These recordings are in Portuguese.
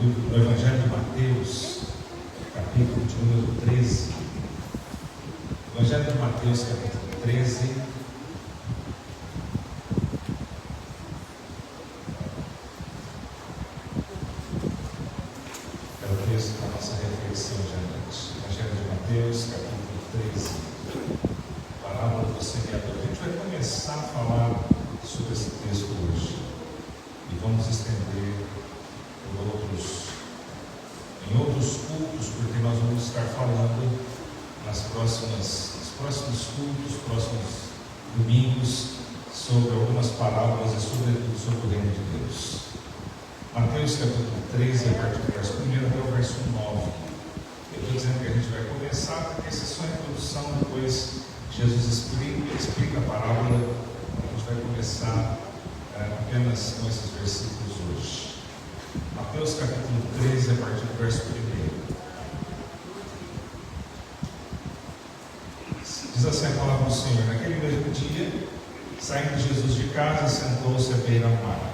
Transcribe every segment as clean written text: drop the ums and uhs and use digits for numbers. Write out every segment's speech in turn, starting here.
no Evangelho de Mateus, capítulo de número 13. Evangelho de Mateus, capítulo 13. É o texto da nossa reflexão de hoje. Evangelho de Mateus, capítulo 13. Parábola do semeador. A gente vai começar a falar sobre esse texto hoje. E vamos estender em outros cultos, porque nós vamos estar falando nos próximos cultos, próximos domingos, sobre algumas parábolas e sobretudo sobre o reino de Deus. Mateus capítulo 13, a partir do verso 1 até o verso 9. Eu estou dizendo que a gente vai começar, porque essa é só a introdução, depois Jesus explica a parábola. A gente vai começar apenas com esses versículos hoje. Mateus capítulo 13, a partir do verso 1. Diz assim a palavra do Senhor: naquele mesmo dia, saindo Jesus de casa, sentou-se à beira-mar.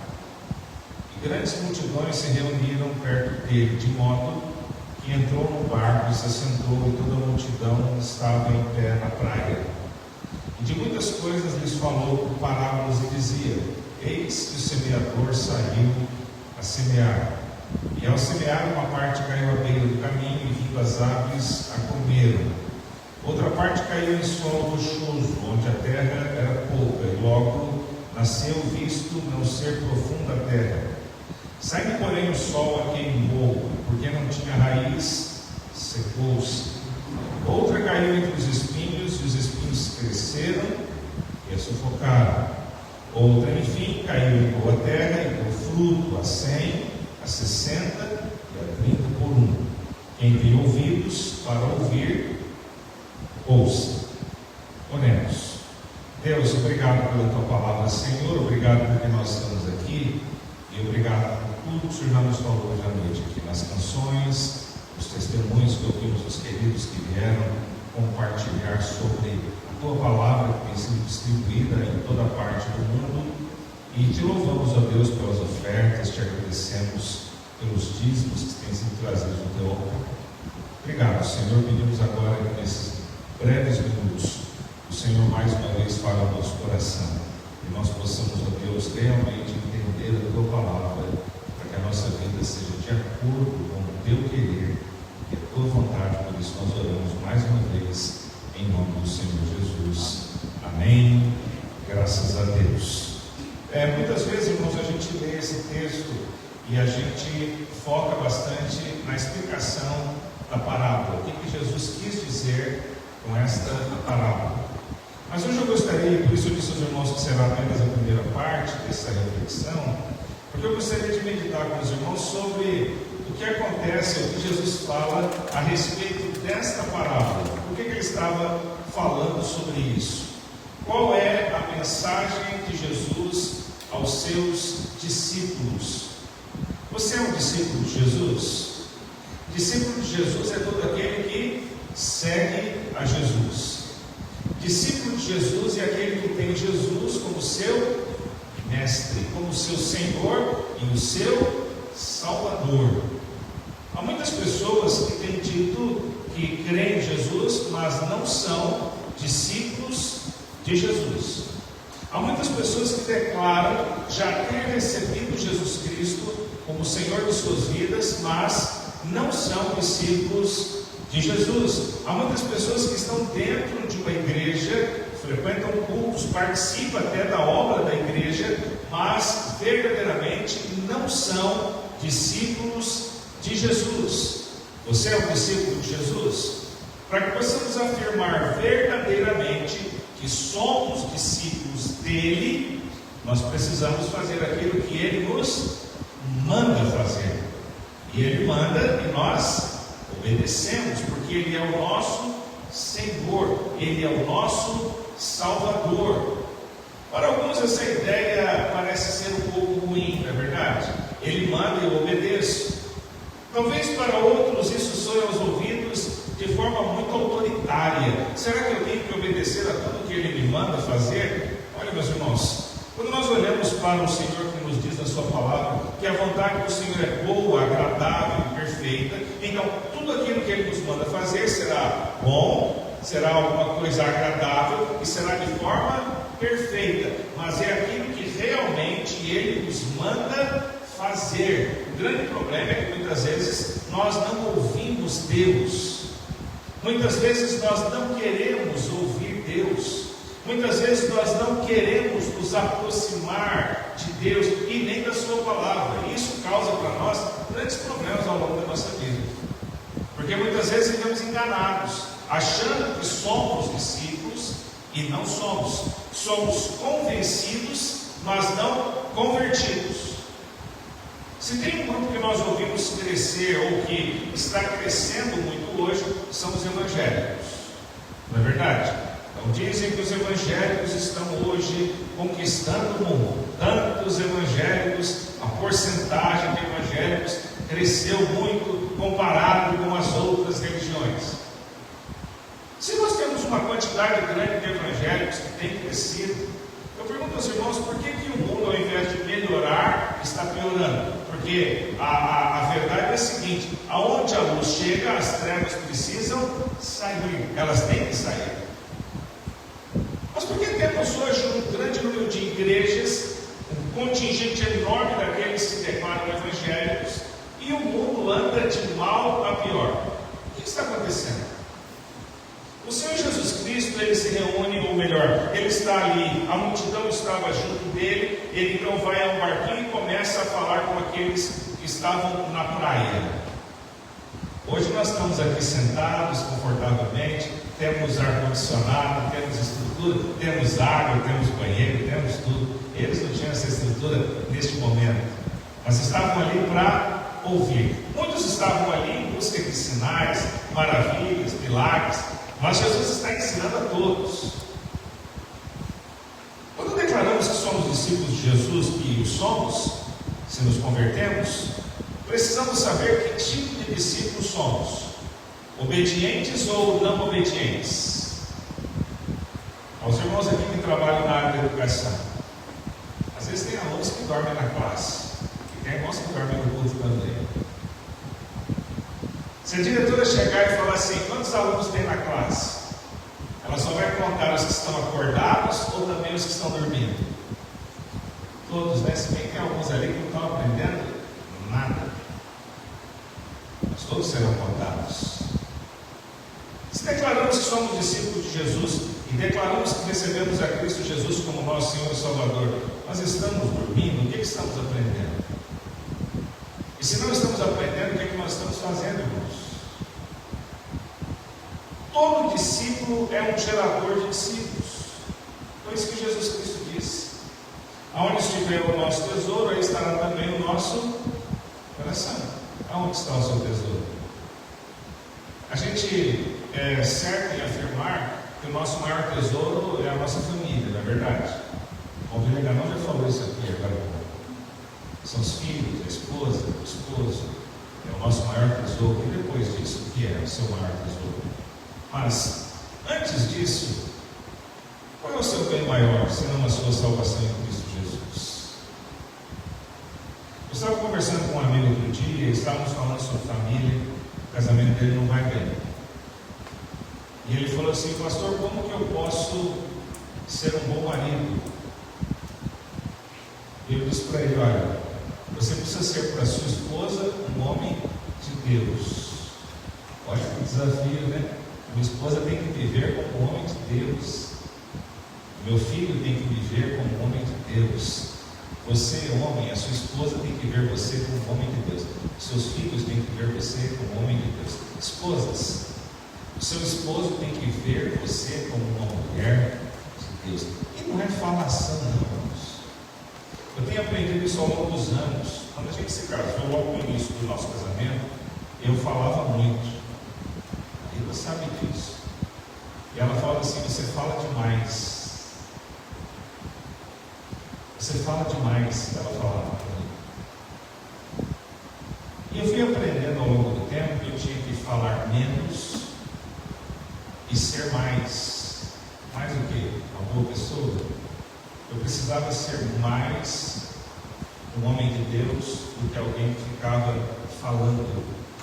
E grandes multidões se reuniram perto dele, de modo que entrou no barco e se assentou, e toda a multidão estava em pé na praia. E de muitas coisas lhes falou por parábolas e dizia: eis que o semeador saiu a semear. E ao semear, uma parte caiu à beira do caminho, e vindo as aves a comeram. Outra parte caiu em solo rochoso, onde a terra era pouca, e logo nasceu, visto não ser profunda a terra. Saindo, porém, o sol a queimou, porque não tinha raiz, secou-se. Outra caiu entre os espinhos, e os espinhos cresceram e a sufocaram. Outra, enfim, caiu em boa terra e deu fruto a 100, a 60 e a 30 por 1. Quem tem ouvidos para ouvir, ouça. Oremos. Deus, obrigado pela tua palavra, Senhor. Obrigado porque nós estamos aqui. E obrigado por tudo que o Senhor já nos falou hoje à noite aqui, nas canções, os testemunhos que ouvimos dos queridos que vieram compartilhar sobre a tua palavra que tem sido distribuída em toda parte do mundo. E te louvamos, ó Deus, pelas ofertas, te agradecemos pelos dízimos que têm sido trazidos no teu altar. Obrigado, Senhor. Pedimos agora que nesses breves minutos o Senhor mais uma vez fale ao nosso coração e nós possamos, ó Deus, realmente entender a tua palavra, para que a nossa vida seja de acordo com o teu querer e a tua vontade. Por isso nós oramos mais uma vez em nome do Senhor Jesus. Amém. Graças a Deus. Muitas vezes, irmãos, a gente lê esse texto e a gente foca bastante na explicação da parábola, o que Jesus quis dizer com esta parábola. Mas hoje eu gostaria, por isso eu disse aos irmãos que será apenas a primeira parte dessa reflexão, porque eu gostaria de meditar com os irmãos sobre o que acontece, o que Jesus fala a respeito desta parábola. Por que ele estava falando sobre isso? Qual é a mensagem de Jesus aos seus discípulos? Você é um discípulo de Jesus? Discípulo de Jesus é todo aquele que segue a Jesus. Discípulo de Jesus é aquele que tem Jesus como seu mestre, como seu Senhor e o seu Salvador. Há muitas pessoas que têm dito que creem em Jesus, mas não são discípulos de Jesus. Há muitas pessoas que declaram já ter recebido Jesus Cristo como Senhor de suas vidas, mas não são discípulos de Jesus. Há muitas pessoas que estão dentro de uma igreja, frequentam cultos, participam até da obra da igreja, mas verdadeiramente não são discípulos de Jesus. Você é um discípulo de Jesus? Para que possamos afirmar verdadeiramente que somos discípulos dele, nós precisamos fazer aquilo que ele nos manda fazer. E ele manda e nós obedecemos, porque ele é o nosso Senhor, ele é o nosso Salvador. Para alguns essa ideia parece ser um pouco ruim, não é verdade? Ele manda e eu obedeço. Talvez para outros isso soe aos ouvidos de forma muito autoritária. Será que eu tenho que obedecer a tudo que ele me manda fazer? Olha, meus irmãos, quando nós olhamos para o Senhor que nos diz na sua palavra que a vontade do Senhor é boa, agradável agradável e perfeita. Então, tudo aquilo que Ele nos manda fazer será bom, será alguma coisa agradável e será de forma perfeita. Mas é aquilo que realmente Ele nos manda fazer. O grande problema é que muitas vezes nós não ouvimos Deus. Muitas vezes nós não queremos ouvir Deus. Muitas vezes nós não queremos nos aproximar de Deus e nem da Sua palavra. E isso causa para nós grandes problemas ao longo da nossa vida. Porque muitas vezes ficamos enganados, achando que somos discípulos e não somos. Somos convencidos, mas não convertidos. Se tem um grupo que nós ouvimos crescer ou que está crescendo muito hoje, são os evangélicos. Não é verdade? Então dizem que os evangélicos estão hoje conquistando o mundo. Tantos evangélicos, a porcentagem de evangélicos cresceu muito comparado com as outras religiões. Se nós temos uma quantidade grande de evangélicos que tem crescido, eu pergunto aos irmãos, por que o mundo, ao invés de melhorar, está piorando? Porque a verdade é a seguinte: aonde a luz chega, as trevas precisam sair, elas têm que sair. Mas por que temos hoje um grande número de igrejas, um contingente enorme daqueles que se declaram evangélicos, e o mundo anda de mal a pior? O que está acontecendo? O Senhor Jesus Cristo, Ele se reúne, ou melhor, Ele está ali, a multidão estava junto dele, Ele então vai a um barquinho e começa a falar com aqueles que estavam na praia. Hoje nós estamos aqui sentados confortavelmente, temos ar-condicionado, temos estrutura, temos água, temos banheiro, temos tudo. Eles não tinham essa estrutura neste momento, mas estavam ali para ouvir. Muitos estavam ali em busca de sinais, maravilhas, milagres. Mas Jesus está ensinando a todos. Quando declaramos que somos discípulos de Jesus, e o somos, se nos convertemos, precisamos saber que tipo de discípulos somos: obedientes ou não obedientes? Aos irmãos aqui que trabalham na área da educação, às vezes tem alunos que dormem na classe, e tem irmãos que dormem no culto também. Se a diretora chegar e falar assim: quantos alunos tem na classe? Ela só vai contar os que estão acordados ou também os que estão dormindo? Todos, né? Se bem que tem alguns ali que não estão aprendendo nada. Mas todos serão contados. Se declaramos que somos discípulos de Jesus e declaramos que recebemos a Cristo Jesus como nosso Senhor e Salvador, nós estamos dormindo? O que estamos aprendendo? E se não estamos aprendendo, o que nós estamos fazendo, irmãos? Todo discípulo é um gerador de discípulos. Foi isso que Jesus Cristo disse: aonde estiver o nosso tesouro, aí estará também o nosso coração. Aonde está o seu tesouro? A gente é certo em afirmar que o nosso maior tesouro é a nossa família, não é verdade? O Vilegar não já falou isso aqui agora. São os filhos, a esposa, o esposo. É o nosso maior tesouro. E depois disso, o que é o seu maior tesouro? Mas, antes disso, qual é o seu bem maior, senão a sua salvação em Cristo Jesus? Eu estava conversando com um amigo outro dia, e estávamos falando sobre família. O casamento dele não vai bem. E ele falou assim: pastor, como que eu posso ser um bom marido? E eu disse para ele: olha, você precisa ser para sua esposa um homem de Deus. Olha que desafio, né? Minha esposa tem que viver como um homem de Deus. Meu filho tem que viver como um homem de Deus. Você, homem, a sua esposa tem que ver você como um homem de Deus. Seus filhos têm que ver você como um homem de Deus. Esposas, o seu esposo tem que ver você como uma mulher de Deus. E não é falação, não, irmãos. Eu tenho aprendido isso ao longo dos anos. Quando a gente se casou, logo no início do nosso casamento, eu falava muito. A Rita sabe disso. E ela fala assim: você fala demais. Você fala demais, ela falava para mim. E eu fui aprendendo ao longo do tempo que eu tinha que falar menos e ser mais. Mais o quê? Uma boa pessoa. Eu precisava ser mais um homem de Deus do que alguém que ficava falando.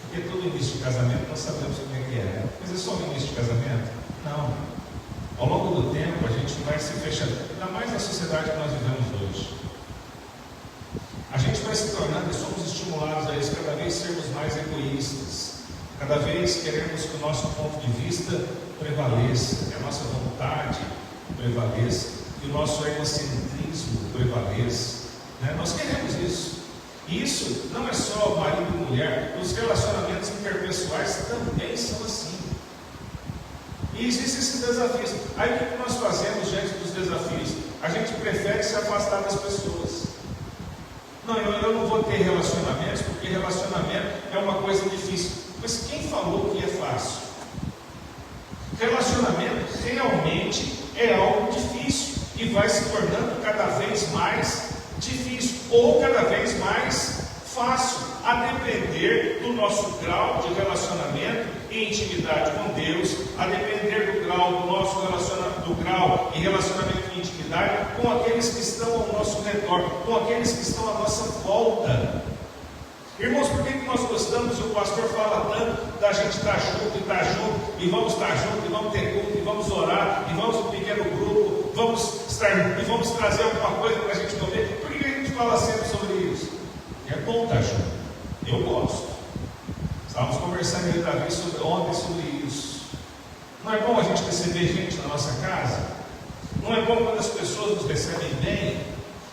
Porque todo início de casamento nós sabemos como é que é. Mas é só o início de casamento? Não. Ao longo do tempo a gente vai se fechando, ainda mais na sociedade que nós vivemos hoje. A gente vai se tornando e somos estimulados a isso, cada vez sermos mais egoístas, cada vez queremos que o nosso ponto de vista prevaleça, que a nossa vontade prevaleça, que o nosso egocentrismo prevaleça. Nós queremos isso. E isso não é só marido e mulher, os relacionamentos interpessoais também são assim. E existem esses desafios. Aí o que nós fazemos diante dos desafios? A gente prefere se afastar das pessoas. Não, eu não vou ter relacionamentos, porque relacionamento é uma coisa difícil. Mas quem falou que é fácil? Relacionamento realmente é algo difícil e vai se tornando cada vez mais difícil ou cada vez mais fácil, a depender do nosso grau de relacionamento e intimidade com Deus, a depender do grau do nosso grau e relacionamento e intimidade com aqueles que estão ao nosso redor, com aqueles que estão à nossa volta. Irmãos, por que nós gostamos, e o pastor fala tanto da gente estar junto, e vamos estar junto, e vamos ter culto, e vamos orar, e vamos no pequeno grupo, e vamos trazer alguma coisa para a gente comer? Por que a gente fala sempre sobre isso? É bom estar junto, eu gosto. Estávamos conversando aí, Davi, ontem sobre isso. Não é bom a gente receber gente na nossa casa? Não é bom quando as pessoas nos recebem bem?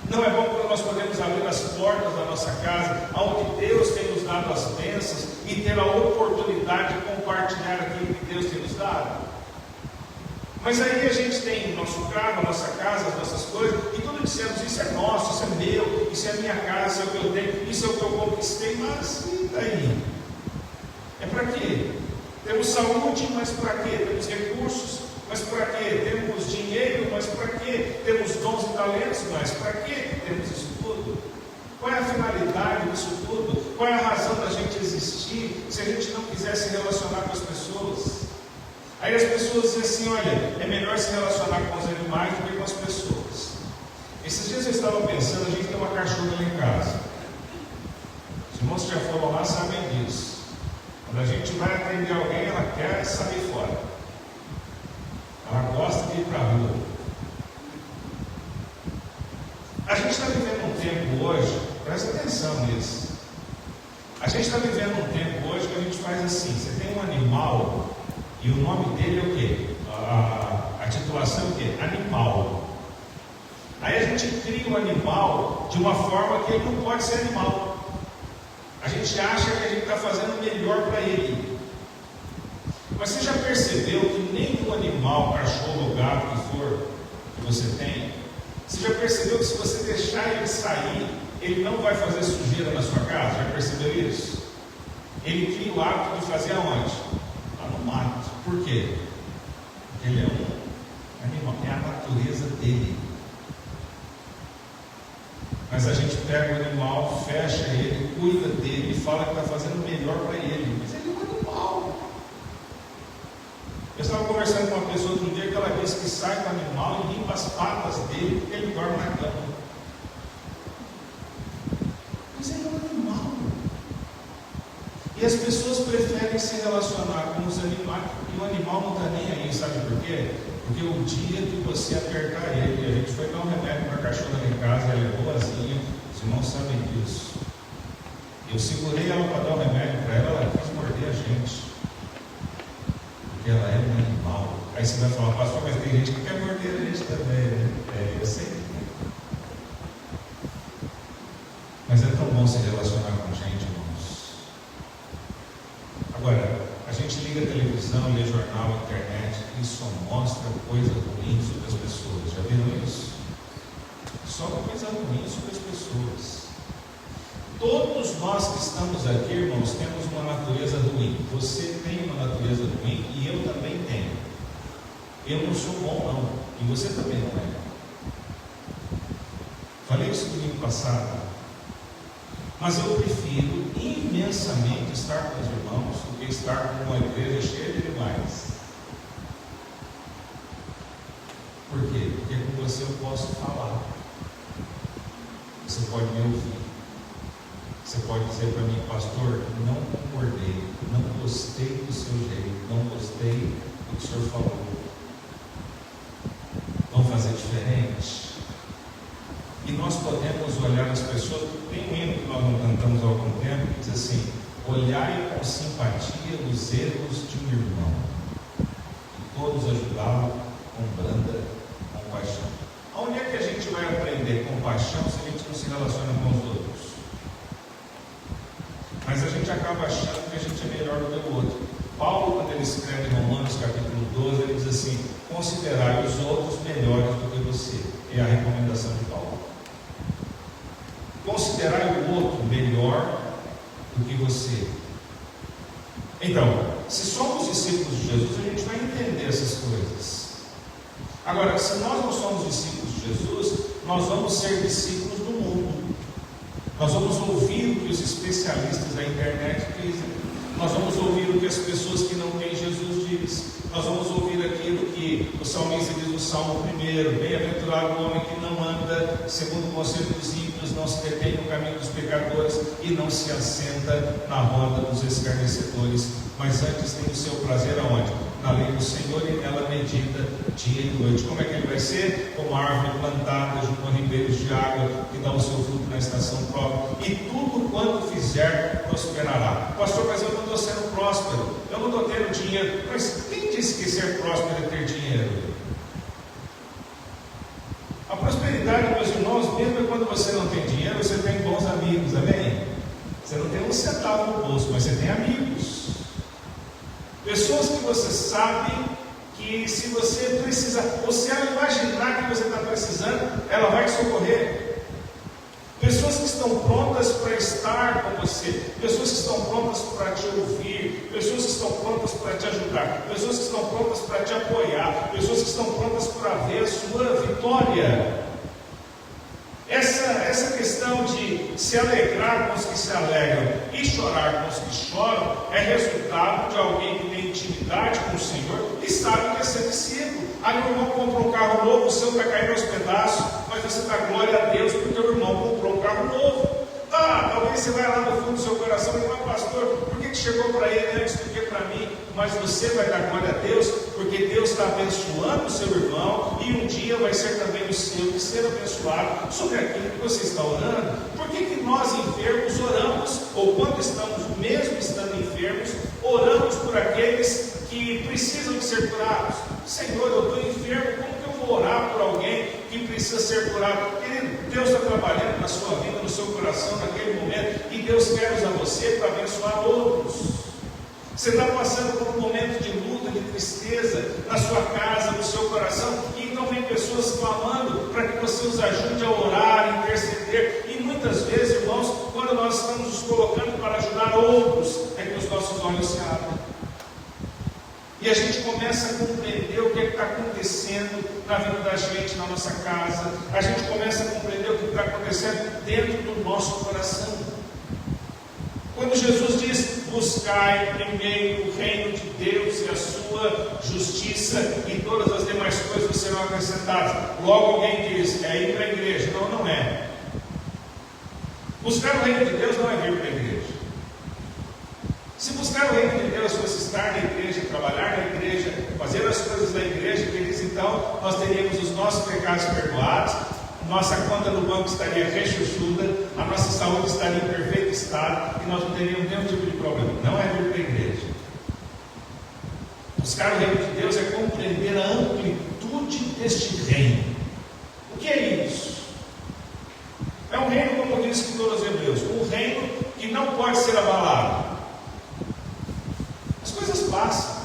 Não é bom quando nós podemos abrir as portas da nossa casa, onde Deus tem nos dado as bênçãos, e ter a oportunidade de compartilhar aquilo que Deus tem nos dado? Mas aí a gente tem o nosso carro, a nossa casa, as nossas coisas, e tudo dizemos, isso é nosso, isso é meu, isso é a minha casa, isso é o que eu tenho, isso é o que eu conquistei. Mas e daí? É para quê? Temos saúde, mas para quê? Temos recursos, mas para quê? Temos dinheiro, mas para quê? Temos dons e talentos, mas para quê? Temos isso tudo. Qual é a finalidade disso tudo? Qual é a razão da gente existir se a gente não quiser se relacionar com as pessoas? Aí as pessoas dizem assim, olha, é melhor se relacionar com os animais do que com as pessoas. Esses dias eu estava pensando, a gente tem uma cachorra lá em casa. Os irmãos que já foram lá sabem disso. Quando a gente vai atender alguém, ela quer sair fora. Ela gosta de ir para a rua. A gente está vivendo um tempo hoje, presta atenção nisso. A gente está vivendo um tempo hoje que a gente faz assim, você tem um animal, e o nome dele é o quê? A titulação é o quê? Animal. Aí a gente cria o animal de uma forma que ele não pode ser animal. A gente acha que a gente está fazendo o melhor para ele. Mas você já percebeu que nenhum animal, cachorro ou gato que for, que você tem, você já percebeu que se você deixar ele sair, ele não vai fazer sujeira na sua casa? Já percebeu isso? Ele cria o hábito de fazer aonde? Lá no mato. Por quê? Porque ele é um animal, é a natureza dele. Mas a gente pega o animal, fecha ele, cuida dele e fala que está fazendo o melhor para ele. Mas ele é um animal. Eu estava conversando com uma pessoa outro dia que ela disse que sai com o animal e limpa as patas dele porque ele dorme na cama. Mas ele é um animal. E as pessoas preferem se relacionar com os animais, e o animal não está nem aí, sabe por quê? Porque o dia que você apertar ele, a gente foi dar um remédio para a cachorra lá em casa, ela é boazinha, os irmãos sabem disso. Eu segurei ela para dar o remédio para ela, ela quis morder a gente. Porque ela é um animal. Aí você vai falar, pastor, mas tem gente que quer morder a gente também, né? Eu sei. Mas é tão bom se relacionar com gente, irmãos. Agora, a gente liga a televisão, lê jornal, internet, e só mostra coisa ruim sobre as pessoas. Já viram isso? Só coisa ruim sobre as pessoas. Todos nós que estamos aqui, irmãos, temos uma natureza ruim. Você tem uma natureza ruim e eu também tenho. Eu não sou bom, não. E você também não é. Falei isso no domingo passado. Mas eu prefiro imensamente estar com os irmãos do que estar com uma igreja cheia de animais. Por quê? Porque com você eu posso falar. Você pode me ouvir. Você pode dizer para mim, pastor, não concordei, não gostei do seu jeito, não gostei do que o senhor falou. Vamos fazer diferente? E nós podemos olhar as pessoas. Tem um hino que nós não cantamos há algum tempo que diz assim: olhai com simpatia os erros de um irmão e todos ajudá-lo com branda compaixão. Onde é que a gente vai aprender compaixão se a gente não se relaciona com os outros? Mas a gente acaba achando que a gente é melhor do que o outro. Paulo, quando ele escreve em Romanos capítulo 12, ele diz assim: considerai os outros melhores do que você. É a recomendação de Paulo. Considerai o outro melhor do que você. Então, se somos discípulos de Jesus, a gente vai entender essas coisas. Agora, se nós não somos discípulos de Jesus, nós vamos ser discípulos do mundo. Nós vamos ouvir o que os especialistas da internet dizem. Nós vamos ouvir o que as pessoas que não têm Jesus dizem. Nós vamos ouvir aquilo que o salmista diz no Salmo 1: bem-aventurado o homem que não anda segundo o conselho dos ímpios, não se detém no caminho dos pecadores e não se assenta na roda dos escarnecedores, mas antes tem o seu prazer aonde? Na lei do Senhor, e nela medita dia e noite. Como é que ele vai ser? Como árvore plantada junto a ribeiros de água, que dá o seu fruto na estação própria, e tudo quanto fizer prosperará. Pastor, mas eu não estou sendo próspero, eu não estou tendo dinheiro. Mas quem disse que ser próspero é ter dinheiro? A prosperidade, meus irmãos, mesmo é quando você não tem dinheiro, você tem bons amigos, amém? Você não tem um centavo no bolso, mas você tem amigos. Pessoas que você sabe que se você precisar, ou se ela imaginar que você está precisando, ela vai te socorrer. Pessoas que estão prontas para estar com você, pessoas que estão prontas para te ouvir, pessoas que estão prontas para te ajudar, pessoas que estão prontas para te apoiar, pessoas que estão prontas para ver a sua vitória. Essa questão de se alegrar com os que se alegram e chorar com os que choram é resultado de alguém que tem intimidade com o Senhor e sabe que é ser discípulo. Aí o irmão comprou um carro novo, o seu está caindo aos pedaços, mas você dá glória a Deus porque o irmão comprou um carro novo. Talvez você vai lá no fundo do seu coração e fala: pastor, por que chegou para ele antes do que para mim? Mas você vai dar glória a Deus, porque Deus está abençoando o seu irmão, e um dia vai ser também o seu que ser abençoado sobre aquilo que você está orando. Por que nós enfermos oramos, ou quando estamos, mesmo estando enfermos, oramos por aqueles que precisam de ser curados? Senhor, eu estou enfermo, como que eu vou orar por alguém que precisa ser curado? Querido, Deus está trabalhando na sua vida, no seu coração, naquele momento, e Deus quer usar você para abençoar outros. Você está passando por um momento de luta, de tristeza, na sua casa, no seu coração, e então vem pessoas clamando para que você os ajude a orar, interceder, e muitas vezes, irmãos, quando nós estamos nos colocando para ajudar outros, é que os nossos olhos se abrem. E a gente começa a compreender o que está acontecendo na vida da gente, na nossa casa. A gente começa a compreender o que está acontecendo dentro do nosso coração. Quando Jesus diz: buscai primeiro o reino de Deus e a sua justiça, e todas as demais coisas serão acrescentadas. Logo alguém diz: é ir para a igreja. Não, não é. Buscar o reino de Deus não é vir para a igreja. Se buscar o reino de Deus fosse estar na igreja, trabalhar na igreja, fazer as coisas da igreja, então nós teríamos os nossos pecados perdoados, nossa conta no banco estaria rechuchuda, a nossa saúde estaria em perfeito estado, e nós não teríamos nenhum tipo de problema. Não é vir para a igreja. Buscar o reino de Deus é compreender a amplitude deste reino. O que é isso? É um reino, como diz o escritor aos Hebreus, um reino que não pode ser abalado. As coisas passam.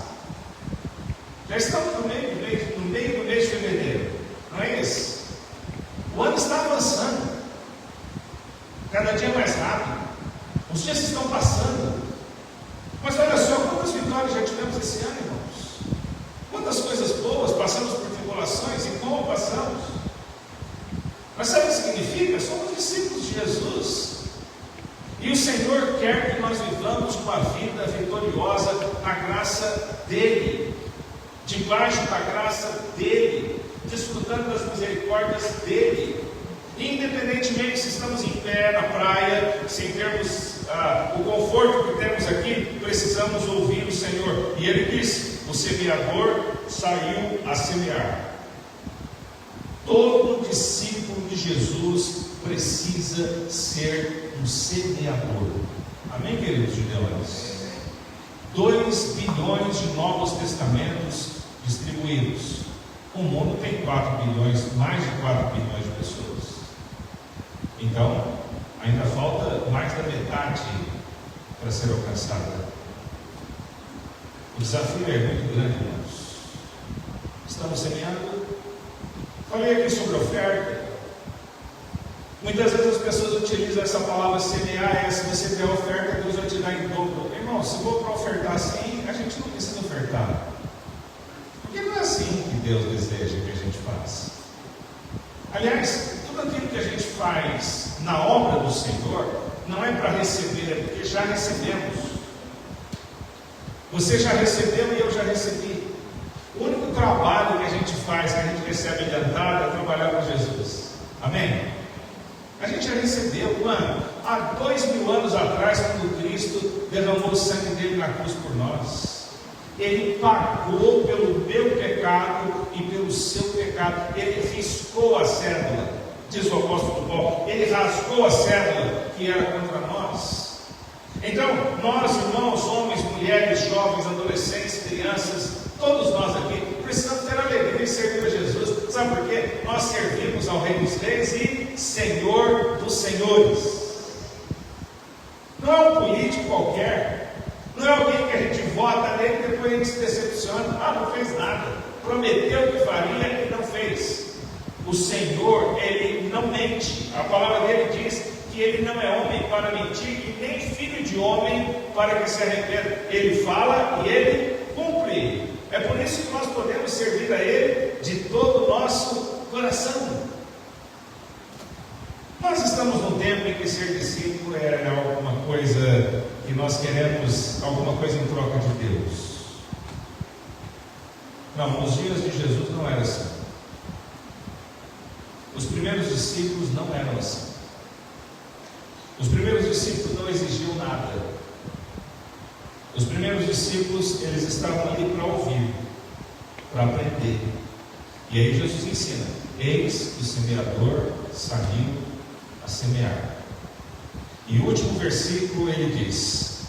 Já estamos no meio do mês de fevereiro, não é isso? O ano está avançando, cada dia mais rápido. Os dias estão passando. Mas olha só, quantas vitórias já tivemos esse ano, irmãos? Quantas coisas boas, passamos por tribulações e como passamos. Mas sabe o que significa? Somos discípulos de Jesus. E o Senhor quer que nós vivamos uma vida vitoriosa na graça dEle, debaixo da graça dEle, desfrutando das misericórdias dEle, independente independentemente se estamos em pé na praia, sem termos o conforto que temos aqui, precisamos ouvir o Senhor. E ele disse: o semeador saiu a semear. Todo discípulo de Jesus precisa ser um semeador. Amém, queridos judeus? 2 bilhões de Novos Testamentos distribuídos. O mundo tem 4 bilhões, mais de 4 bilhões de pessoas. Então, ainda falta mais da metade para ser alcançada. O desafio é muito grande, irmãos. Estamos semeando. Falei aqui sobre oferta. Muitas vezes as pessoas utilizam essa palavra semear, se você der oferta, Deus vai te dar em dobro. Irmão, se for para ofertar assim, a gente não precisa ofertar. Porque não é assim que Deus deseja que a gente faça. Aliás, tudo aquilo que a gente faz na obra do Senhor, não é para receber, é porque já recebemos. Você já recebeu e eu já recebi. O único trabalho que a gente faz, que a gente recebe adiantado, é trabalhar com Jesus. Amém? A gente já recebeu, quando? Há 2000 anos atrás, quando Cristo derramou o sangue dele na cruz por nós. Ele pagou pelo meu pecado e pelo seu pecado. Ele riscou a cédula, diz o apóstolo Paulo. Ele rasgou a cédula que era contra nós. Então, nós, irmãos, homens, mulheres, jovens, adolescentes, crianças, todos nós aqui, precisamos ter alegria em servir a Jesus. Sabe por quê? Nós servimos ao Rei dos Reis e Senhor dos Senhores. Não é um político qualquer. Não é alguém que a gente vota nele e depois a gente se decepciona. Não fez nada. Prometeu que faria e não fez. O Senhor, Ele não mente. A palavra dele diz que Ele não é homem para mentir e nem filho de homem para que se arrependa. Ele fala e Ele cumpre. É por isso que nós podemos servir a Ele de todo o nosso coração. Nós estamos num tempo em que ser discípulo é alguma coisa que nós queremos, alguma coisa em troca de Deus. Não, nos dias de Jesus não era assim. Os primeiros discípulos não eram assim. Os primeiros discípulos não exigiam nada. Os primeiros discípulos, eles estavam ali para ouvir, para aprender. E aí Jesus ensina: eis que o semeador saiu a semear. E o último versículo ele diz: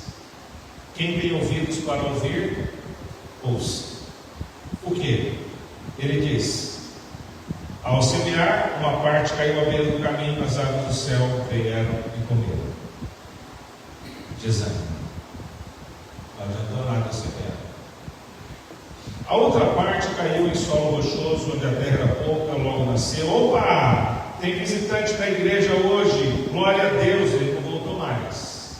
quem tem ouvidos para ouvir, ouça. O que? Ele diz: ao semear, uma parte caiu à beira do caminho, as aves do céu vieram e comeram. Desânimo. Não adiantou nada semear. A outra parte caiu em solo rochoso, onde a terra era pouca, logo nasceu. Opa! Tem visitante na igreja hoje. Glória a Deus, ele não voltou mais.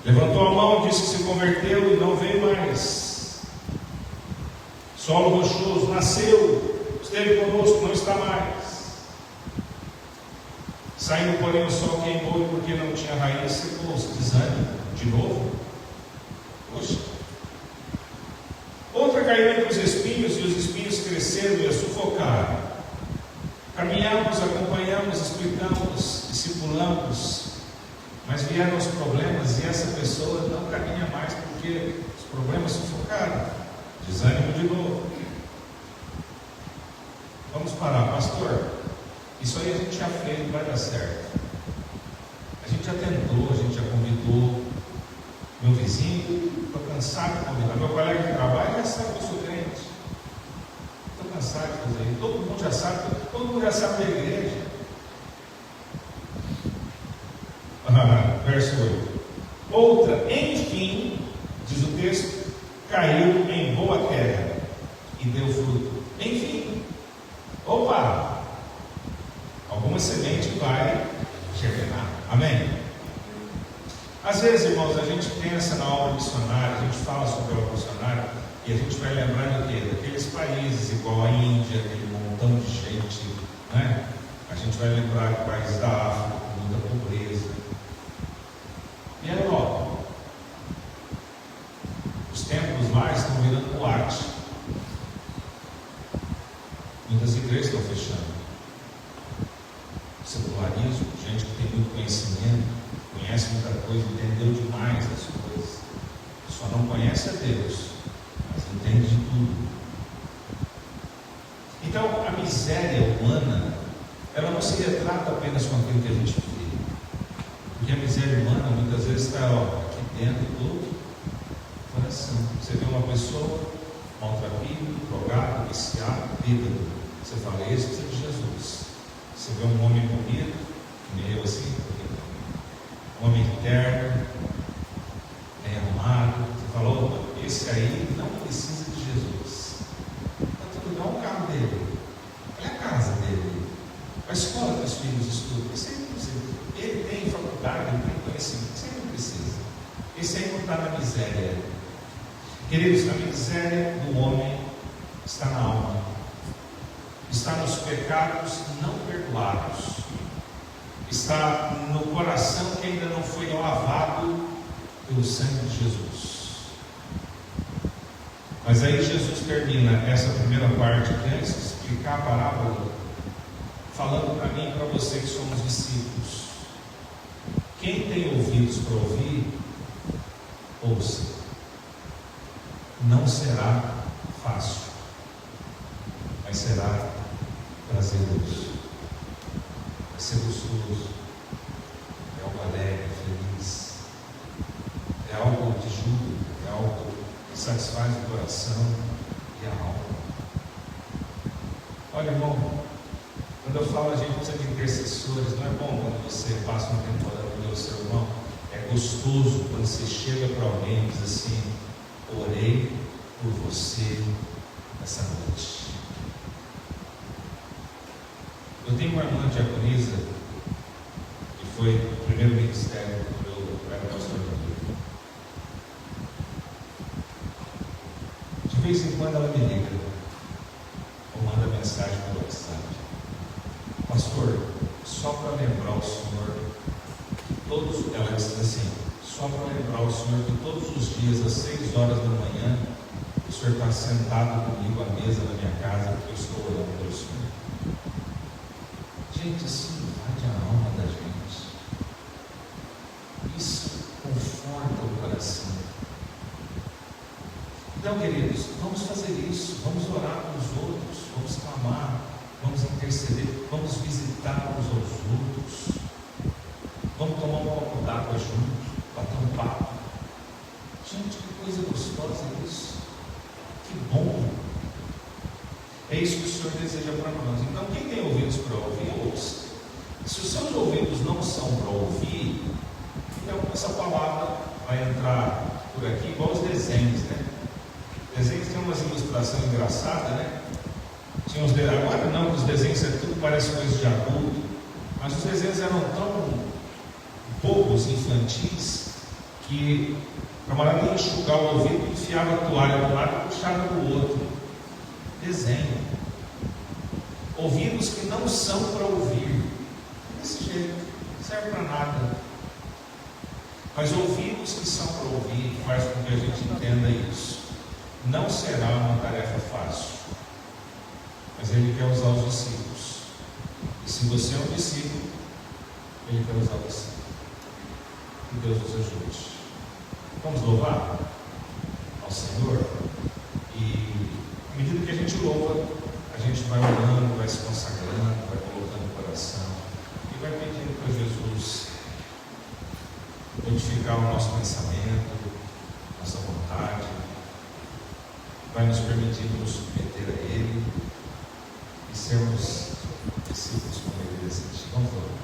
Levantou a mão, disse que se converteu e não veio mais. Solo rochoso, nasceu, esteve conosco, não está mais. Saindo, porém, o sol queimou e porque não tinha raiz, secou-se. Desânimo, de novo. Poxa. Outra caiu entre os espinhos, e os espinhos cresceram e a sufocaram. Caminhamos, acompanhamos, explicamos, discipulamos, mas vieram os problemas e essa pessoa não caminha mais porque os problemas sufocaram. Desânimo de novo. Vamos parar, pastor. Isso aí a gente já fez, não vai dar certo. A gente já tentou, a gente já convidou. Meu vizinho, estou cansado de convidar. Meu colega de trabalho já sabe que eu sou crente. Estou cansado de fazer isso. Todo mundo já sabe da igreja. Verso 8. Outra, enfim, diz o texto, caiu em boa terra e deu fruto. Enfim. Opa! Alguma semente vai germinar. Amém? Às vezes, irmãos, a gente pensa na obra missionária, a gente fala sobre a obra missionária e a gente vai lembrar do quê? Daqueles países igual a Índia, aquele montão de gente, né? A gente vai lembrar de países da África com muita pobreza. E a Europa? Os templos lá estão virando boate. Muitas igrejas estão fechando. coisa, entendeu demais as coisas. Só não conhece a Deus, mas entende de tudo. Então, a miséria humana, ela não se retrata apenas com aquilo que a gente vê. Porque a miséria humana, muitas vezes, está aqui dentro do coração. Você vê uma pessoa maltrapida, drogada, viciada, bêbado. Você fala, esse precisa de Jesus. Você vê um homem bonito, meio assim, um homem terno, bem arrumado. Você fala, opa, esse aí não precisa de Jesus. Está tudo bem, olha o carro dele, olha a casa dele, a escola que os filhos estudam. Esse aí não precisa. Ele tem faculdade, ele tem conhecimento. Esse aí não precisa. Esse aí não está na miséria. Queridos, a miséria do homem está na alma, está nos pecados não perdoados, está no coração que ainda não foi lavado pelo sangue de Jesus. Mas aí Jesus termina essa primeira parte aqui, antes de explicar a parábola, falando para mim e para você que somos discípulos. Quem tem ouvidos para ouvir, ouça. Não será fácil, mas será prazeroso, vai ser gostoso, é algo alegre, feliz, é algo de júbilo, é algo que satisfaz o coração e a alma. Olha, irmão, quando eu falo a gente precisa de intercessores, não é bom quando você passa um tempo orando pelo seu irmão? É gostoso quando você chega para alguém e diz assim: orei por você essa noite. Eu tenho uma irmã diaconisa que foi o primeiro ministério que eu era pastor de igreja. De vez em quando ela me liga ou manda mensagem pelo WhatsApp: pastor, só para lembrar o senhor que todos, ela diz assim, só para lembrar o senhor que todos os dias às 6 horas da manhã o senhor está sentado comigo à mesa na minha casa, porque eu estou orando pelo senhor. Gente, isso invade a alma da gente. Isso conforta o coração. Então, queridos, vamos fazer isso. Vamos orar pelos outros. Vamos clamar. Vamos interceder. Vamos visitar uns aos outros. Vamos tomar um copo d'água juntos. Bater um papo. Gente, que coisa gostosa isso. Que bom. É isso que o Senhor deseja para nós. Então, quem tem ouvidos para ouvir, ouça. Se os seus ouvidos não são para ouvir, então essa palavra vai entrar por aqui igual os desenhos, né? Desenhos tem umas ilustrações engraçadas, né? Tinha uns desenhos, agora não, os desenhos tudo parece coisa de adulto, mas os desenhos eram tão bobos, infantis, que o camarada ia enxugar o ouvido, enfiava a toalha de um lado e puxava do outro. Desenho. Ouvidos que não são para ouvir. Desse jeito, não serve para nada. Mas ouvidos que são para ouvir, faz com que a gente entenda isso. Não será uma tarefa fácil. Mas Ele quer usar os discípulos. E se você é um discípulo, Ele quer usar você. Que Deus nos ajude. Vamos louvar ao Senhor. E à medida que a gente louva, a gente vai orando, vai se consagrando, vai colocando o coração e vai pedindo para Jesus modificar o nosso pensamento, nossa vontade, vai nos permitindo nos submeter a Ele e sermos discípulos como Ele deseja. Vamos lá.